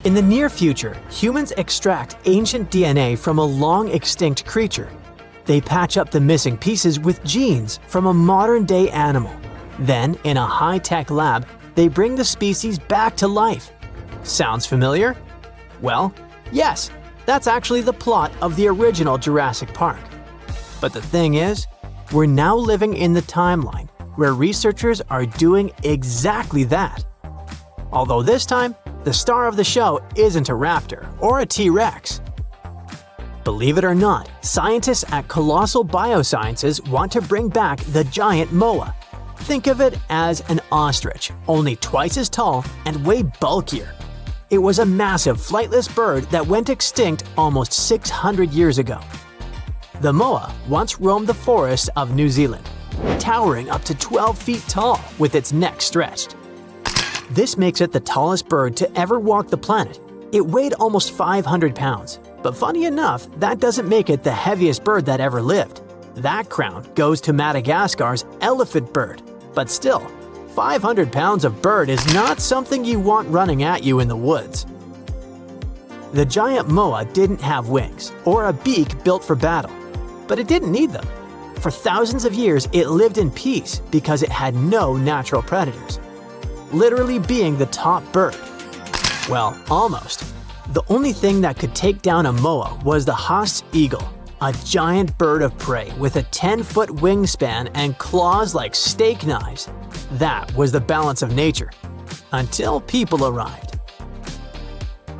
In the near future, humans extract ancient DNA from a long-extinct creature. They patch up the missing pieces with genes from a modern-day animal. Then, in a high-tech lab, they bring the species back to life. Sounds familiar? Well, yes, that's actually the plot of the original Jurassic Park. But the thing is, we're now living in the timeline where researchers are doing exactly that. Although this time, the star of the show isn't a raptor or a T-Rex. Believe it or not, scientists at Colossal Biosciences want to bring back the giant moa. Think of it as an ostrich, only twice as tall and way bulkier. It was a massive flightless bird that went extinct almost 600 years ago. The moa once roamed the forests of New Zealand, towering up to 12 feet tall with its neck stretched. This makes it the tallest bird to ever walk the planet. It weighed almost 500 pounds. But funny enough, that doesn't make it the heaviest bird that ever lived. That crown goes to Madagascar's elephant bird. But still, 500 pounds of bird is not something you want running at you in the woods. The giant moa didn't have wings or a beak built for battle, but it didn't need them. For thousands of years, it lived in peace because it had no natural predators, literally being the top bird. Well, almost. The only thing that could take down a moa was the Haast's eagle, a giant bird of prey with a 10-foot wingspan and claws like steak knives. That was the balance of nature, until people arrived.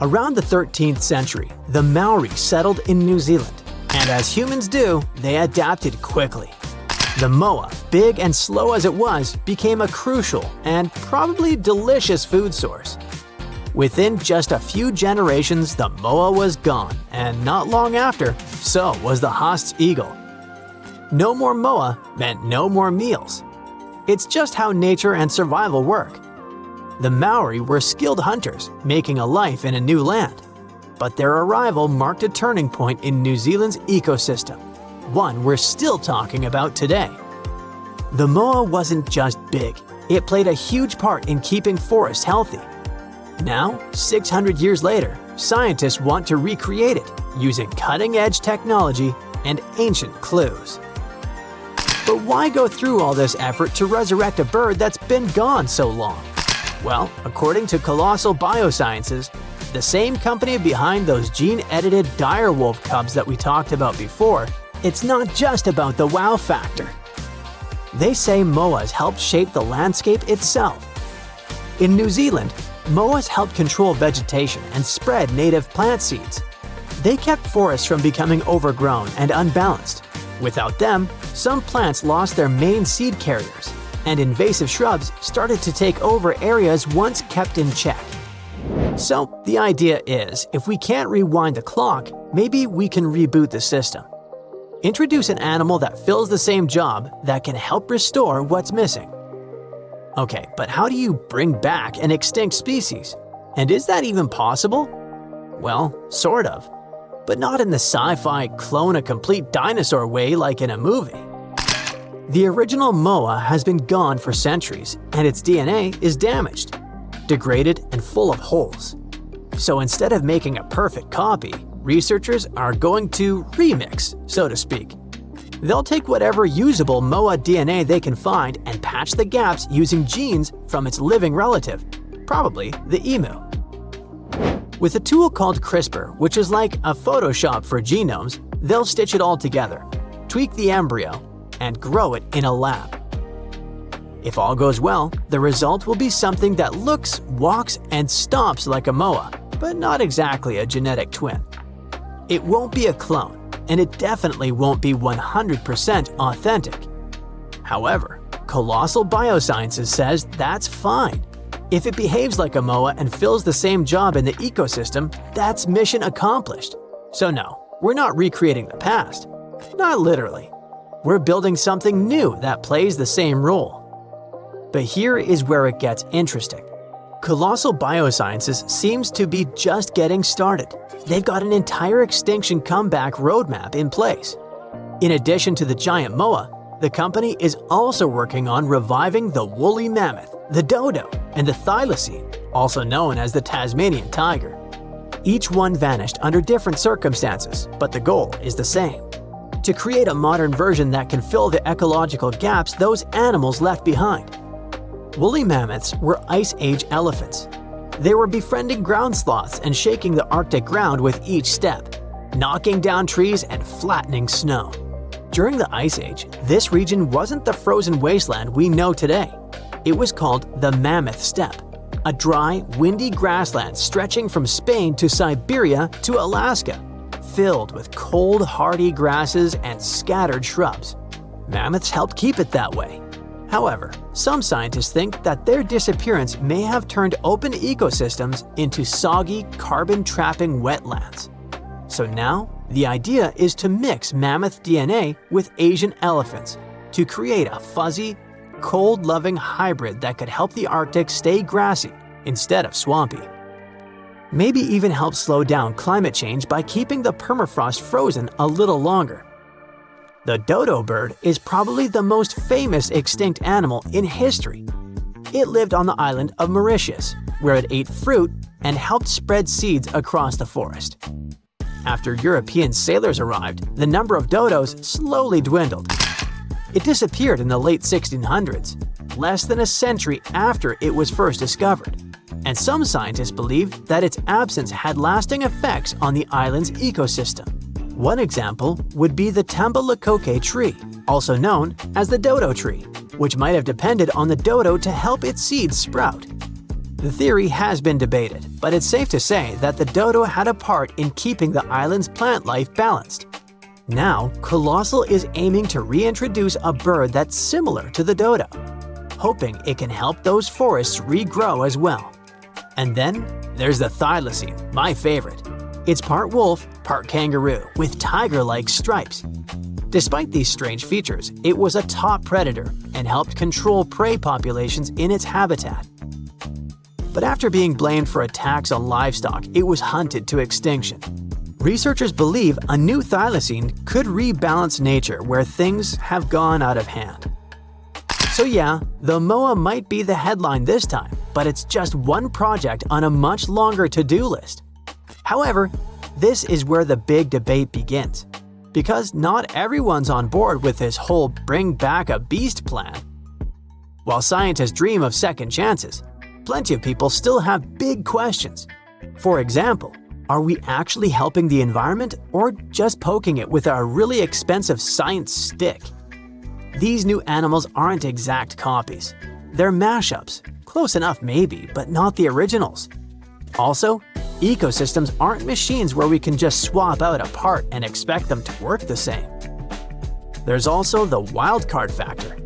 Around the 13th century, the Maori settled in New Zealand, and as humans do, they adapted quickly. The moa, big and slow as it was, became a crucial and probably delicious food source. Within just a few generations, the moa was gone, and not long after, so was the Haast's eagle. No more moa meant no more meals. It's just how nature and survival work. The Maori were skilled hunters, making a life in a new land. But their arrival marked a turning point in New Zealand's ecosystem, one we're still talking about today. The moa wasn't just big, it played a huge part in keeping forests healthy. Now, 600 years later, scientists want to recreate it using cutting-edge technology and ancient clues. But why go through all this effort to resurrect a bird that's been gone so long? Well, according to Colossal Biosciences, the same company behind those gene-edited direwolf cubs that we talked about before, it's not just about the wow factor. They say moas helped shape the landscape itself. In New Zealand, moas helped control vegetation and spread native plant seeds. They kept forests from becoming overgrown and unbalanced. Without them, some plants lost their main seed carriers, and invasive shrubs started to take over areas once kept in check. So the idea is, if we can't rewind the clock, maybe we can reboot the system. Introduce an animal that fills the same job that can help restore what's missing. Okay, but how do you bring back an extinct species? And is that even possible? Well, sort of. But not in the sci-fi clone a complete dinosaur way like in a movie. The original moa has been gone for centuries, and its DNA is damaged, degraded, and full of holes. So instead of making a perfect copy, researchers are going to remix, so to speak. They'll take whatever usable moa DNA they can find and patch the gaps using genes from its living relative, probably the emu. With a tool called CRISPR, which is like a Photoshop for genomes, they'll stitch it all together, tweak the embryo, and grow it in a lab. If all goes well, the result will be something that looks, walks, and stomps like a moa, but not exactly a genetic twin. It won't be a clone, and it definitely won't be 100% authentic. However, Colossal Biosciences says that's fine. If it behaves like a moa and fills the same job in the ecosystem, that's mission accomplished. So no, we're not recreating the past. Not literally. We're building something new that plays the same role. But here is where it gets interesting. Colossal Biosciences seems to be just getting started. They've got an entire extinction comeback roadmap in place. In addition to the giant moa, the company is also working on reviving the woolly mammoth, the dodo, and the thylacine, also known as the Tasmanian tiger. Each one vanished under different circumstances, but the goal is the same: to create a modern version that can fill the ecological gaps those animals left behind. Woolly mammoths were Ice Age elephants. They were befriending ground sloths and shaking the Arctic ground with each step, knocking down trees and flattening snow. During the Ice Age, this region wasn't the frozen wasteland we know today. It was called the Mammoth Steppe, a dry, windy grassland stretching from Spain to Siberia to Alaska, filled with cold, hardy grasses and scattered shrubs. Mammoths helped keep it that way. However, some scientists think that their disappearance may have turned open ecosystems into soggy, carbon-trapping wetlands. So now, the idea is to mix mammoth DNA with Asian elephants to create a fuzzy, cold-loving hybrid that could help the Arctic stay grassy instead of swampy. Maybe even help slow down climate change by keeping the permafrost frozen a little longer. The dodo bird is probably the most famous extinct animal in history. It lived on the island of Mauritius, where it ate fruit and helped spread seeds across the forest. After European sailors arrived, the number of dodos slowly dwindled. It disappeared in the late 1600s, less than a century after it was first discovered, and some scientists believe that its absence had lasting effects on the island's ecosystem. One example would be the Tambalakoke tree, also known as the dodo tree, which might have depended on the dodo to help its seeds sprout. The theory has been debated, but it's safe to say that the dodo had a part in keeping the island's plant life balanced. Now, Colossal is aiming to reintroduce a bird that's similar to the dodo, hoping it can help those forests regrow as well. And then there's the thylacine, my favorite. It's part wolf, part kangaroo, with tiger-like stripes. Despite these strange features, it was a top predator and helped control prey populations in its habitat. But after being blamed for attacks on livestock, it was hunted to extinction. Researchers believe a new thylacine could rebalance nature where things have gone out of hand. So yeah, the MOA might be the headline this time, but it's just one project on a much longer to-do list. However, this is where the big debate begins, because not everyone's on board with this whole bring back a beast plan. While scientists dream of second chances, plenty of people still have big questions. For example, are we actually helping the environment or just poking it with our really expensive science stick? These new animals aren't exact copies. They're mashups. Close enough maybe, but not the originals. Also, ecosystems aren't machines where we can just swap out a part and expect them to work the same. There's also the wildcard factor.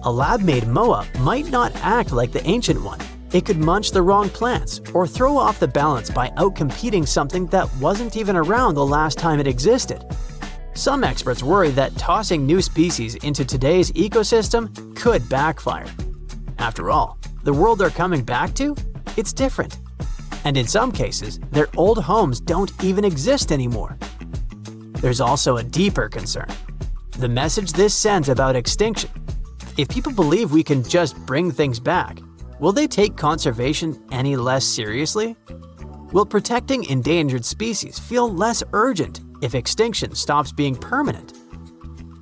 A lab-made MOA might not act like the ancient one. It could munch the wrong plants or throw off the balance by outcompeting something that wasn't even around the last time it existed. Some experts worry that tossing new species into today's ecosystem could backfire. After all, the world they're coming back to? It's different. And in some cases, their old homes don't even exist anymore. There's also a deeper concern: the message this sends about extinction. If people believe we can just bring things back, will they take conservation any less seriously? Will protecting endangered species feel less urgent if extinction stops being permanent?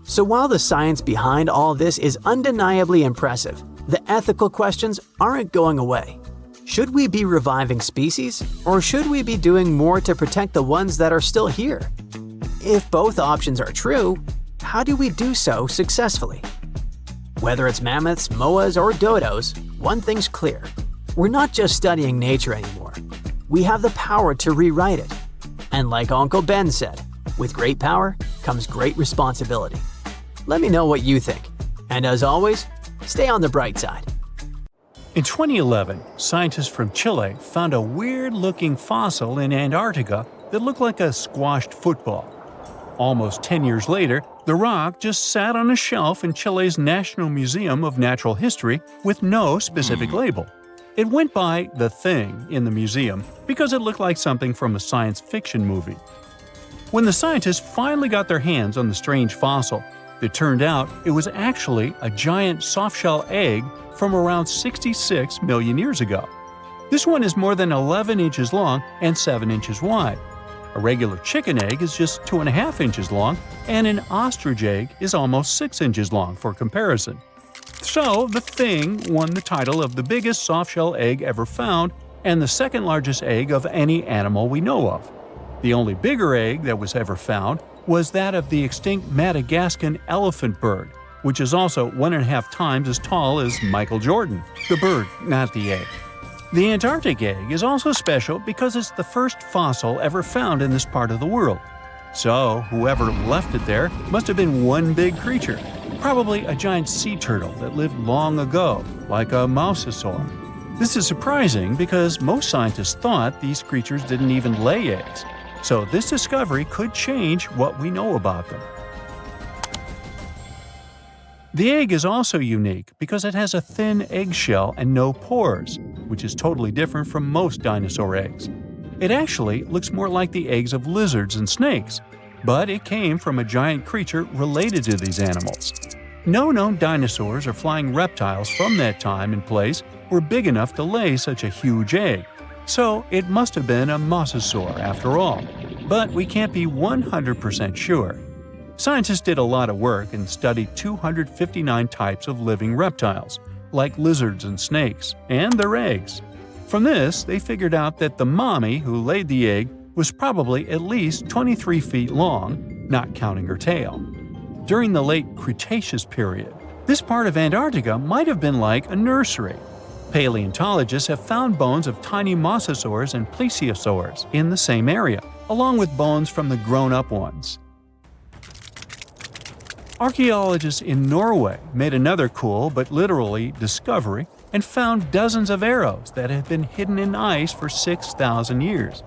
So while the science behind all this is undeniably impressive, the ethical questions aren't going away. Should we be reviving species, or should we be doing more to protect the ones that are still here? If both options are true, how do we do so successfully? Whether it's mammoths, moas, or dodos, one thing's clear: we're not just studying nature anymore. We have the power to rewrite it. And like Uncle Ben said, with great power comes great responsibility. Let me know what you think. And as always, stay on the bright side. In 2011, scientists from Chile found a weird-looking fossil in Antarctica that looked like a squashed football. Almost 10 years later, the rock just sat on a shelf in Chile's National Museum of Natural History with no specific label. It went by The Thing in the museum because it looked like something from a science fiction movie. When the scientists finally got their hands on the strange fossil, it turned out it was actually a giant softshell egg from around 66 million years ago. This one is more than 11 inches long and 7 inches wide. A regular chicken egg is just 2.5 inches long, and an ostrich egg is almost 6 inches long for comparison. So, the Thing won the title of the biggest softshell egg ever found and the second largest egg of any animal we know of. The only bigger egg that was ever found was that of the extinct Madagascan elephant bird, which is also 1.5 times as tall as Michael Jordan. The bird, not the egg. The Antarctic egg is also special because it's the first fossil ever found in this part of the world. So, whoever left it there must have been one big creature, probably a giant sea turtle that lived long ago, like a mosasaur. This is surprising because most scientists thought these creatures didn't even lay eggs, so this discovery could change what we know about them. The egg is also unique because it has a thin eggshell and no pores, which is totally different from most dinosaur eggs. It actually looks more like the eggs of lizards and snakes, but it came from a giant creature related to these animals. No known dinosaurs or flying reptiles from that time and place were big enough to lay such a huge egg, so it must have been a mosasaur after all. But we can't be 100% sure. Scientists did a lot of work and studied 259 types of living reptiles, like lizards and snakes, and their eggs. From this, they figured out that the mommy who laid the egg was probably at least 23 feet long, not counting her tail. During the late Cretaceous period, this part of Antarctica might have been like a nursery. Paleontologists have found bones of tiny mosasaurs and plesiosaurs in the same area, along with bones from the grown-up ones. Archaeologists in Norway made another cool but literally discovery and found dozens of arrows that had been hidden in ice for 6,000 years.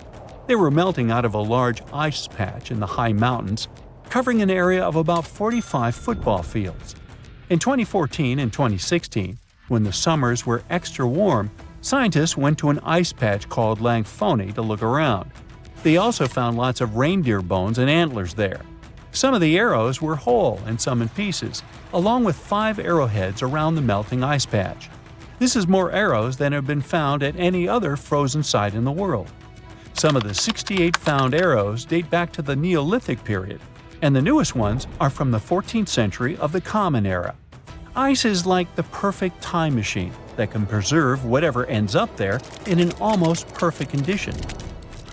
They were melting out of a large ice patch in the high mountains, covering an area of about 45 football fields. In 2014 and 2016, when the summers were extra warm, scientists went to an ice patch called Langfoni to look around. They also found lots of reindeer bones and antlers there. Some of the arrows were whole and some in pieces, along with 5 arrowheads around the melting ice patch. This is more arrows than have been found at any other frozen site in the world. Some of the 68 found arrows date back to the Neolithic period, and the newest ones are from the 14th century of the Common Era. Ice is like the perfect time machine that can preserve whatever ends up there in an almost perfect condition.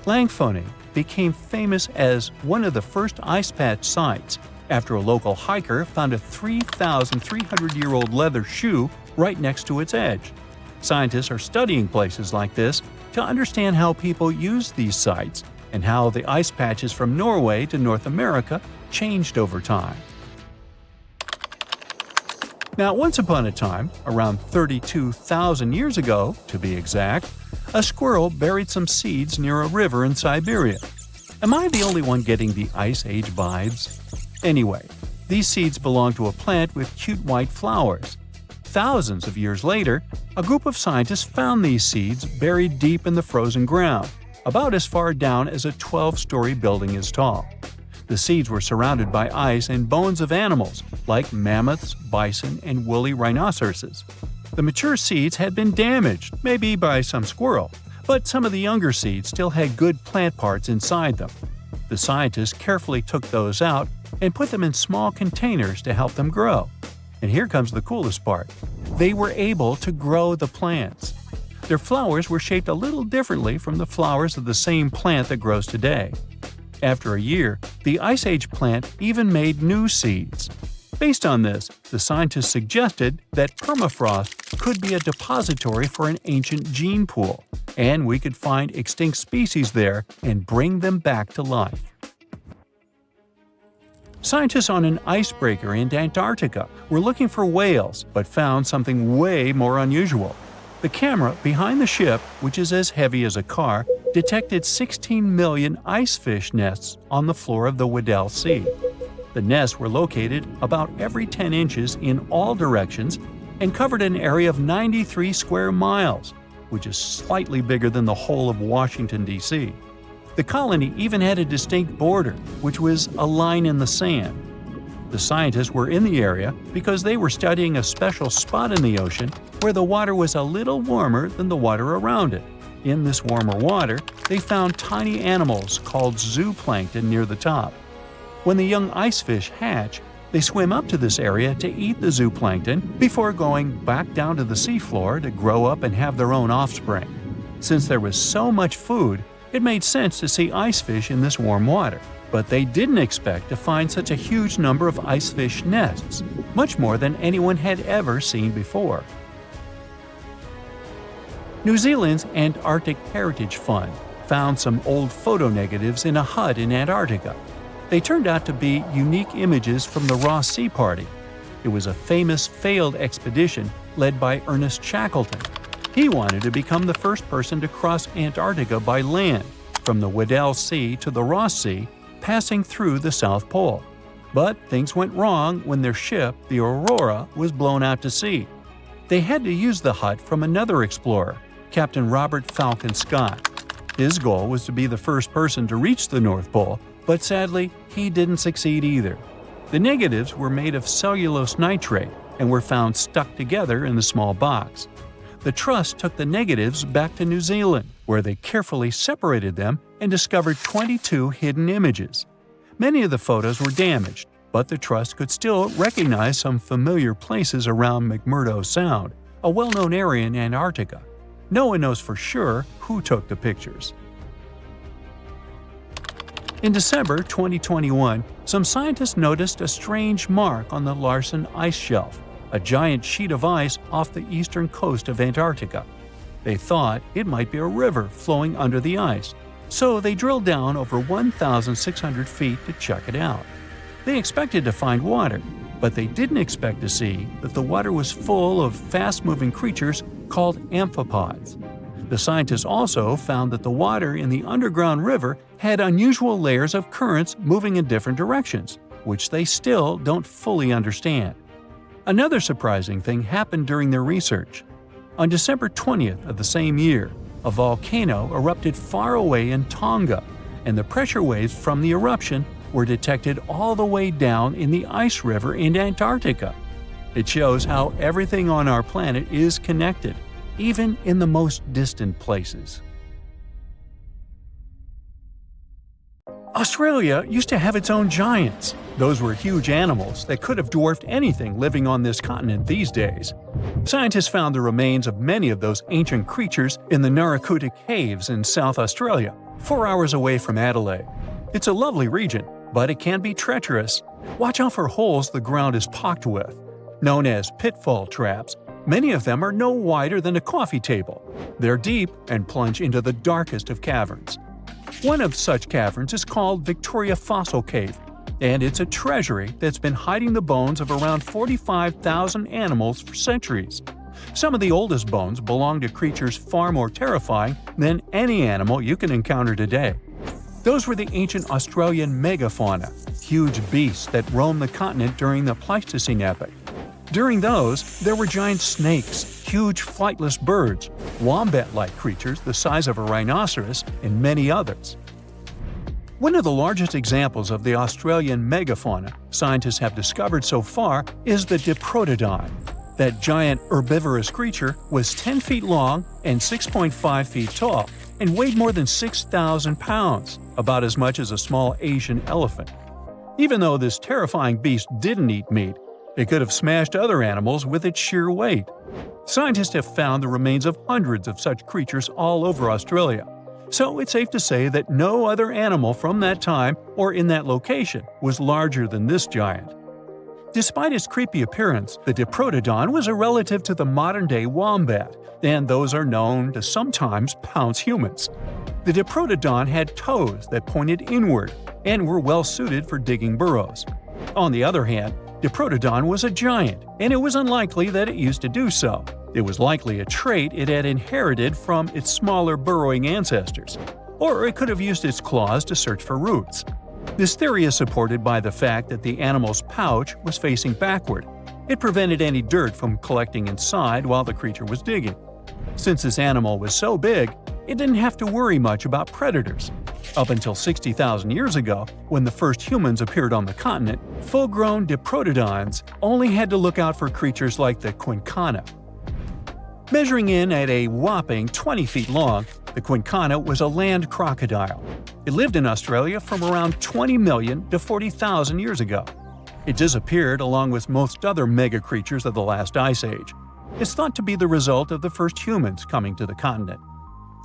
Langfoni became famous as one of the first ice patch sites after a local hiker found a 3,300-year-old leather shoe right next to its edge. Scientists are studying places like this to understand how people used these sites and how the ice patches from Norway to North America changed over time. Now, once upon a time, around 32,000 years ago, to be exact, a squirrel buried some seeds near a river in Siberia. Am I the only one getting the Ice Age vibes? Anyway, these seeds belong to a plant with cute white flowers. Thousands of years later, a group of scientists found these seeds buried deep in the frozen ground, about as far down as a 12-story building is tall. The seeds were surrounded by ice and bones of animals, like mammoths, bison, and woolly rhinoceroses. The mature seeds had been damaged, maybe by some squirrel, but some of the younger seeds still had good plant parts inside them. The scientists carefully took those out and put them in small containers to help them grow. And here comes the coolest part. They were able to grow the plants. Their flowers were shaped a little differently from the flowers of the same plant that grows today. After a year, the Ice Age plant even made new seeds. Based on this, the scientists suggested that permafrost could be a depository for an ancient gene pool, and we could find extinct species there and bring them back to life. Scientists on an icebreaker in Antarctica were looking for whales, but found something way more unusual. The camera behind the ship, which is as heavy as a car, detected 16 million icefish nests on the floor of the Weddell Sea. The nests were located about every 10 inches in all directions and covered an area of 93 square miles, which is slightly bigger than the whole of Washington, D.C. The colony even had a distinct border, which was a line in the sand. The scientists were in the area because they were studying a special spot in the ocean where the water was a little warmer than the water around it. In this warmer water, they found tiny animals called zooplankton near the top. When the young ice fish hatch, they swim up to this area to eat the zooplankton before going back down to the seafloor to grow up and have their own offspring. Since there was so much food, it made sense to see ice fish in this warm water. But they didn't expect to find such a huge number of ice fish nests, much more than anyone had ever seen before. New Zealand's Antarctic Heritage Fund found some old photo negatives in a hut in Antarctica. They turned out to be unique images from the Ross Sea Party. It was a famous failed expedition led by Ernest Shackleton. He wanted to become the first person to cross Antarctica by land, from the Weddell Sea to the Ross Sea, passing through the South Pole. But things went wrong when their ship, the Aurora, was blown out to sea. They had to use the hut from another explorer, Captain Robert Falcon Scott. His goal was to be the first person to reach the North Pole, but sadly, he didn't succeed either. The negatives were made of cellulose nitrate and were found stuck together in the small box. The Trust took the negatives back to New Zealand, where they carefully separated them and discovered 22 hidden images. Many of the photos were damaged, but the Trust could still recognize some familiar places around McMurdo Sound, a well-known area in Antarctica. No one knows for sure who took the pictures. In December 2021, some scientists noticed a strange mark on the Larsen ice shelf, a giant sheet of ice off the eastern coast of Antarctica. They thought it might be a river flowing under the ice, so they drilled down over 1,600 feet to check it out. They expected to find water, but they didn't expect to see that the water was full of fast-moving creatures called amphipods. The scientists also found that the water in the underground river had unusual layers of currents moving in different directions, which they still don't fully understand. Another surprising thing happened during their research. On December 20th of the same year, a volcano erupted far away in Tonga, and the pressure waves from the eruption were detected all the way down in the ice river in Antarctica. It shows how everything on our planet is connected, even in the most distant places. Australia used to have its own giants. Those were huge animals that could have dwarfed anything living on this continent these days. Scientists found the remains of many of those ancient creatures in the Narracuta Caves in South Australia, 4 hours away from Adelaide. It's a lovely region, but it can be treacherous. Watch out for holes the ground is pocked with. Known as pitfall traps, many of them are no wider than a coffee table. They're deep and plunge into the darkest of caverns. One of such caverns is called Victoria Fossil Cave, and it's a treasury that's been hiding the bones of around 45,000 animals for centuries. Some of the oldest bones belong to creatures far more terrifying than any animal you can encounter today. Those were the ancient Australian megafauna, huge beasts that roamed the continent during the Pleistocene epoch. During those, there were giant snakes, huge flightless birds, wombat-like creatures the size of a rhinoceros, and many others. One of the largest examples of the Australian megafauna scientists have discovered so far is the Diprotodon. That giant herbivorous creature was 10 feet long and 6.5 feet tall, and weighed more than 6,000 pounds, about as much as a small Asian elephant. Even though this terrifying beast didn't eat meat, it could have smashed other animals with its sheer weight. Scientists have found the remains of hundreds of such creatures all over Australia, so it's safe to say that no other animal from that time or in that location was larger than this giant. Despite its creepy appearance, the Diprotodon was a relative to the modern-day wombat, and those are known to sometimes pounce humans. The Diprotodon had toes that pointed inward and were well suited for digging burrows. On the other hand, Diprotodon was a giant, and it was unlikely that it used to do so. It was likely a trait it had inherited from its smaller burrowing ancestors, or it could have used its claws to search for roots. This theory is supported by the fact that the animal's pouch was facing backward. It prevented any dirt from collecting inside while the creature was digging. Since this animal was so big, it didn't have to worry much about predators. Up until 60,000 years ago, when the first humans appeared on the continent, full-grown Diprotodons only had to look out for creatures like the quincana. Measuring in at a whopping 20 feet long, The quincana was a land crocodile. It lived in Australia from around 20 million to 40,000 years ago. It disappeared along with most other mega creatures of the last ice age. It's thought to be the result of the first humans coming to the continent.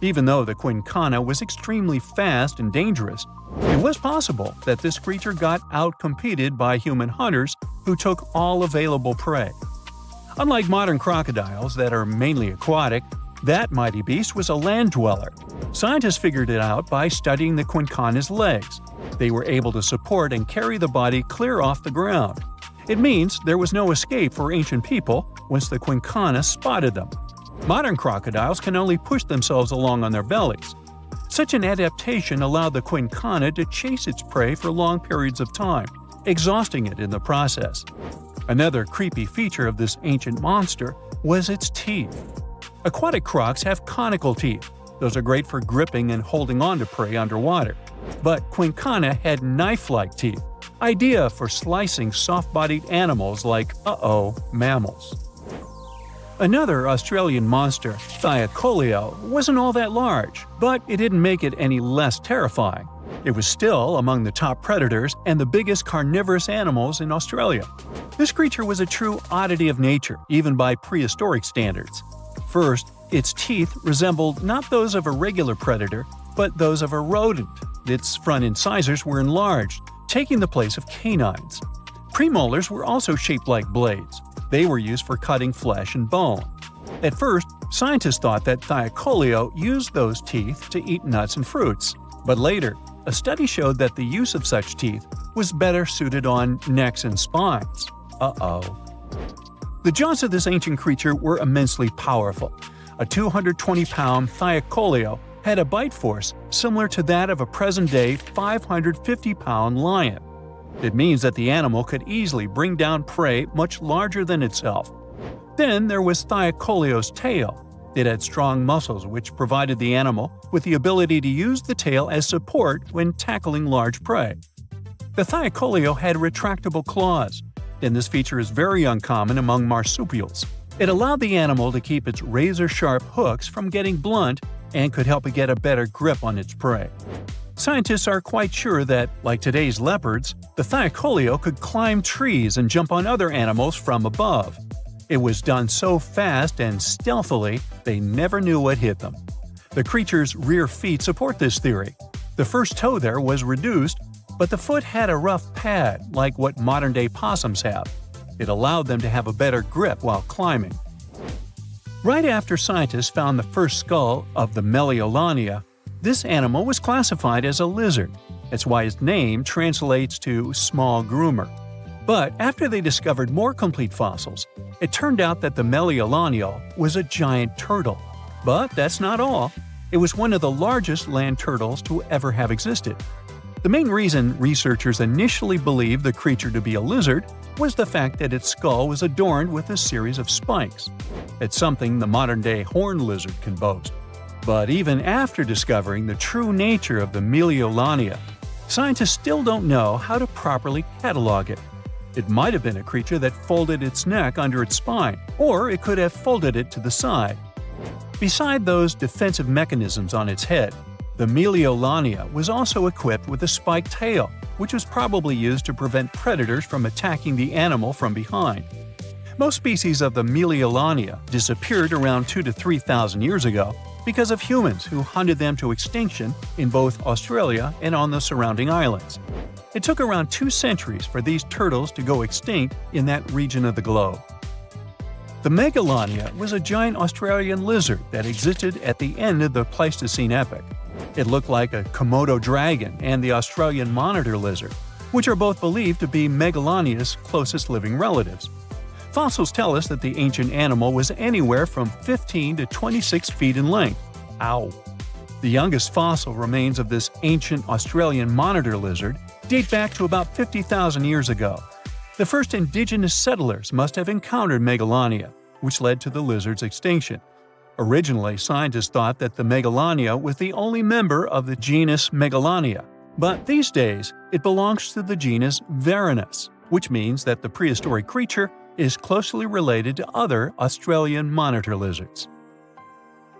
Even though the quincana was extremely fast and dangerous, it was possible that this creature got outcompeted by human hunters who took all available prey. Unlike modern crocodiles that are mainly aquatic, that mighty beast was a land dweller. Scientists figured it out by studying the quincana's legs. They were able to support and carry the body clear off the ground. It means there was no escape for ancient people once the quincana spotted them. Modern crocodiles can only push themselves along on their bellies. Such an adaptation allowed the quincana to chase its prey for long periods of time, exhausting it in the process. Another creepy feature of this ancient monster was its teeth. Aquatic crocs have conical teeth. Those are great for gripping and holding on to prey underwater. But quincana had knife-like teeth, ideal for slicing soft-bodied animals like, mammals. Another Australian monster, Thylacoleo, wasn't all that large, but it didn't make it any less terrifying. It was still among the top predators and the biggest carnivorous animals in Australia. This creature was a true oddity of nature, even by prehistoric standards. First, its teeth resembled not those of a regular predator, but those of a rodent. Its front incisors were enlarged, taking the place of canines. Premolars were also shaped like blades. They were used for cutting flesh and bone. At first, scientists thought that Thylacoleo used those teeth to eat nuts and fruits. But later, a study showed that the use of such teeth was better suited on necks and spines. The jaws of this ancient creature were immensely powerful. A 220-pound Thylacoleo had a bite force similar to that of a present-day 550-pound lion. It means that the animal could easily bring down prey much larger than itself. Then there was Thylacoleo's tail. It had strong muscles which provided the animal with the ability to use the tail as support when tackling large prey. The Thylacoleo had retractable claws, and this feature is very uncommon among marsupials. It allowed the animal to keep its razor-sharp hooks from getting blunt and could help it get a better grip on its prey. Scientists are quite sure that, like today's leopards, the Thylacoleo could climb trees and jump on other animals from above. It was done so fast and stealthily, they never knew what hit them. The creature's rear feet support this theory. The first toe there was reduced, but the foot had a rough pad like what modern-day possums have. It allowed them to have a better grip while climbing. Right after scientists found the first skull of the Meliolania, this animal was classified as a lizard. That's why its name translates to small groomer. But after they discovered more complete fossils, it turned out that the Meliolania was a giant turtle. But that's not all. It was one of the largest land turtles to ever have existed. The main reason researchers initially believed the creature to be a lizard was the fact that its skull was adorned with a series of spikes. It's something the modern-day horned lizard can boast. But even after discovering the true nature of the Meliolania, scientists still don't know how to properly catalog it. It might have been a creature that folded its neck under its spine, or it could have folded it to the side. Beside those defensive mechanisms on its head, the Meliolania was also equipped with a spiked tail, which was probably used to prevent predators from attacking the animal from behind. Most species of the Meliolania disappeared around 2,000 to 3,000 years ago because of humans who hunted them to extinction in both Australia and on the surrounding islands. It took around 2 centuries for these turtles to go extinct in that region of the globe. The Megalania was a giant Australian lizard that existed at the end of the Pleistocene epoch. It looked like a Komodo dragon and the Australian monitor lizard, which are both believed to be Megalania's closest living relatives. Fossils tell us that the ancient animal was anywhere from 15 to 26 feet in length. Ow! The youngest fossil remains of this ancient Australian monitor lizard date back to about 50,000 years ago. The first indigenous settlers must have encountered Megalania, which led to the lizard's extinction. Originally, scientists thought that the Megalania was the only member of the genus Megalania, but these days it belongs to the genus Varanus, which means that the prehistoric creature is closely related to other Australian monitor lizards.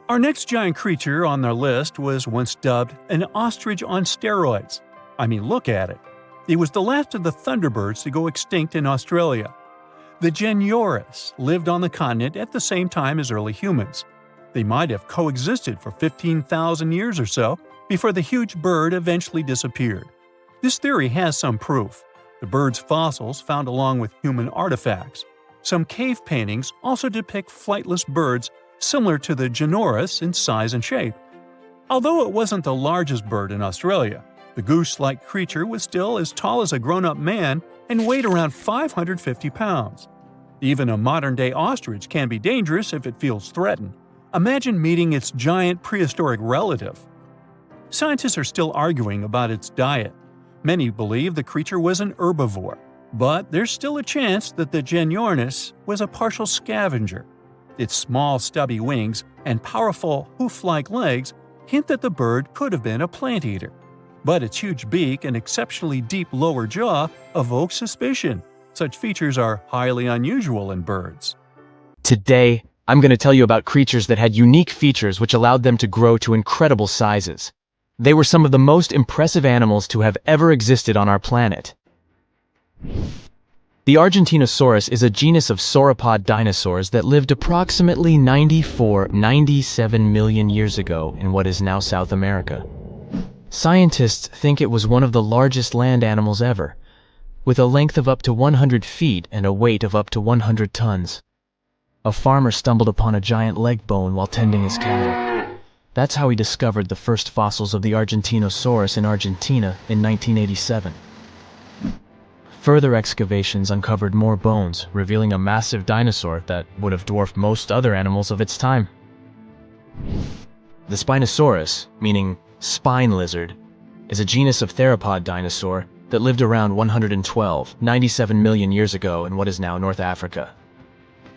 Our next giant creature on the list was once dubbed an ostrich on steroids. I mean, look at it. It was the last of the thunderbirds to go extinct in Australia. The Genyornis lived on the continent at the same time as early humans. They might have coexisted for 15,000 years or so before the huge bird eventually disappeared. This theory has some proof. The bird's fossils found along with human artifacts. Some cave paintings also depict flightless birds similar to the Genyornis in size and shape. Although it wasn't the largest bird in Australia, the goose-like creature was still as tall as a grown-up man and weighed around 550 pounds. Even a modern-day ostrich can be dangerous if it feels threatened. Imagine meeting its giant prehistoric relative. Scientists are still arguing about its diet. Many believe the creature was an herbivore, but there's still a chance that the Genyornis was a partial scavenger. Its small, stubby wings and powerful hoof-like legs hint that the bird could have been a plant eater. But its huge beak and exceptionally deep lower jaw evoke suspicion. Such features are highly unusual in birds. Today, I'm going to tell you about creatures that had unique features which allowed them to grow to incredible sizes. They were some of the most impressive animals to have ever existed on our planet. The Argentinosaurus is a genus of sauropod dinosaurs that lived approximately 97 million years ago in what is now South America. Scientists think it was one of the largest land animals ever, with a length of up to 100 feet and a weight of up to 100 tons. A farmer stumbled upon a giant leg bone while tending his cattle. That's how he discovered the first fossils of the Argentinosaurus in Argentina in 1987. Further excavations uncovered more bones, revealing a massive dinosaur that would have dwarfed most other animals of its time. The Spinosaurus, meaning spine lizard, is a genus of theropod dinosaur that lived around 97 million years ago in what is now North Africa.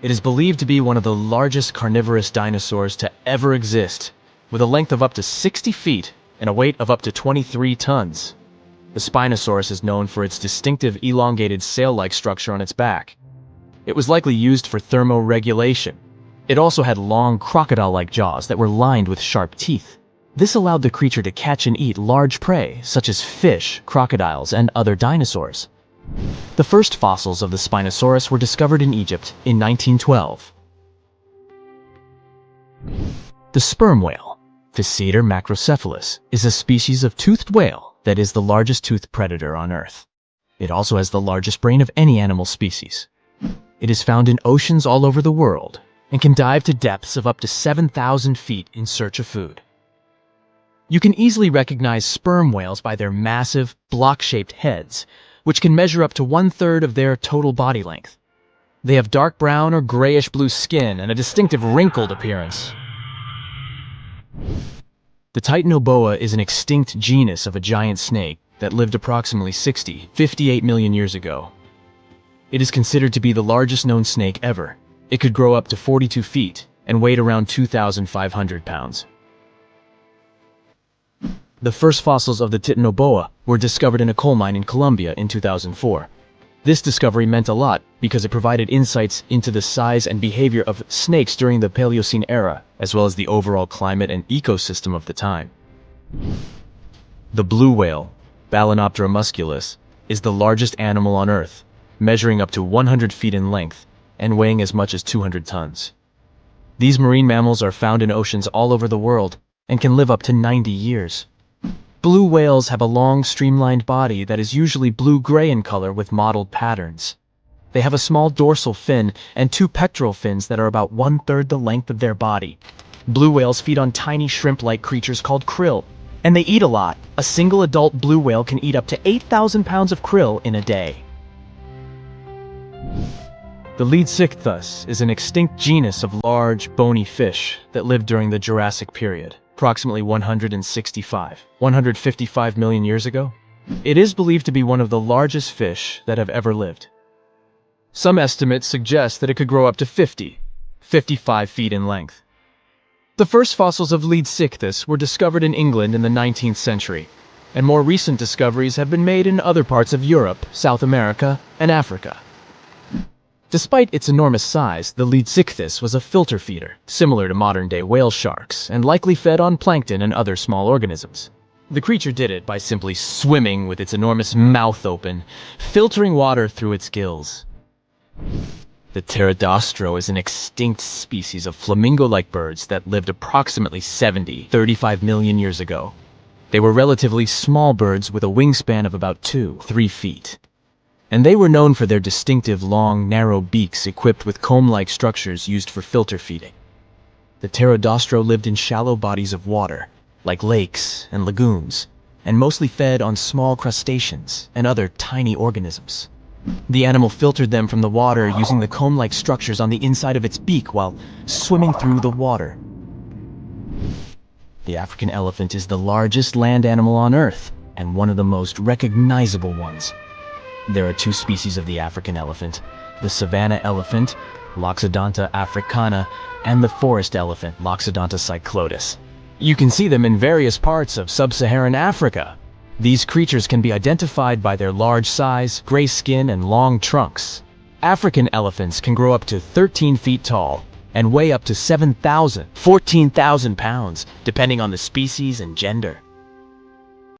It is believed to be one of the largest carnivorous dinosaurs to ever exist, with a length of up to 60 feet and a weight of up to 23 tons. The Spinosaurus is known for its distinctive elongated sail-like structure on its back. It was likely used for thermoregulation. It also had long crocodile-like jaws that were lined with sharp teeth. This allowed the creature to catch and eat large prey, such as fish, crocodiles, and other dinosaurs. The first fossils of the Spinosaurus were discovered in Egypt in 1912. The sperm whale, Physeter macrocephalus, is a species of toothed whale that is the largest toothed predator on Earth. It also has the largest brain of any animal species. It is found in oceans all over the world and can dive to depths of up to 7,000 feet in search of food. You can easily recognize sperm whales by their massive, block-shaped heads, which can measure up to 1/3 of their total body length. They have dark brown or grayish-blue skin and a distinctive wrinkled appearance. The Titanoboa is an extinct genus of a giant snake that lived approximately 58 million years ago. It is considered to be the largest known snake ever. It could grow up to 42 feet and weighed around 2,500 pounds. The first fossils of the Titanoboa were discovered in a coal mine in Colombia in 2004. This discovery meant a lot because it provided insights into the size and behavior of snakes during the Paleocene era, as well as the overall climate and ecosystem of the time. The blue whale, Balænoptera musculus, is the largest animal on Earth, measuring up to 100 feet in length and weighing as much as 200 tons. These marine mammals are found in oceans all over the world and can live up to 90 years. Blue whales have a long, streamlined body that is usually blue-gray in color with mottled patterns. They have a small dorsal fin and 2 pectoral fins that are about 1/3 the length of their body. Blue whales feed on tiny shrimp-like creatures called krill, and they eat a lot. A single adult blue whale can eat up to 8,000 pounds of krill in a day. The Leadsichthus is an extinct genus of large, bony fish that lived during the Jurassic period, approximately 155 million years ago. It is believed to be one of the largest fish that have ever lived. Some estimates suggest that it could grow up to 55 feet in length. The first fossils of Leadsichthus were discovered in England in the 19th century, and more recent discoveries have been made in other parts of Europe, South America, and Africa. Despite its enormous size, the Leedsichthys was a filter feeder, similar to modern-day whale sharks, and likely fed on plankton and other small organisms. The creature did it by simply swimming with its enormous mouth open, filtering water through its gills. The pterodostro is an extinct species of flamingo-like birds that lived approximately 35 million years ago. They were relatively small birds with a wingspan of about 2-3 feet. And they were known for their distinctive long, narrow beaks equipped with comb-like structures used for filter feeding. The pterodostro lived in shallow bodies of water, like lakes and lagoons, and mostly fed on small crustaceans and other tiny organisms. The animal filtered them from the water using the comb-like structures on the inside of its beak while swimming through the water. The African elephant is the largest land animal on Earth, and one of the most recognizable ones. There are two species of the African elephant, the savanna elephant, Loxodonta africana, and the forest elephant, Loxodonta cyclotis. You can see them in various parts of sub-Saharan Africa. These creatures can be identified by their large size, gray skin, and long trunks. African elephants can grow up to 13 feet tall and weigh up to 14,000 pounds, depending on the species and gender.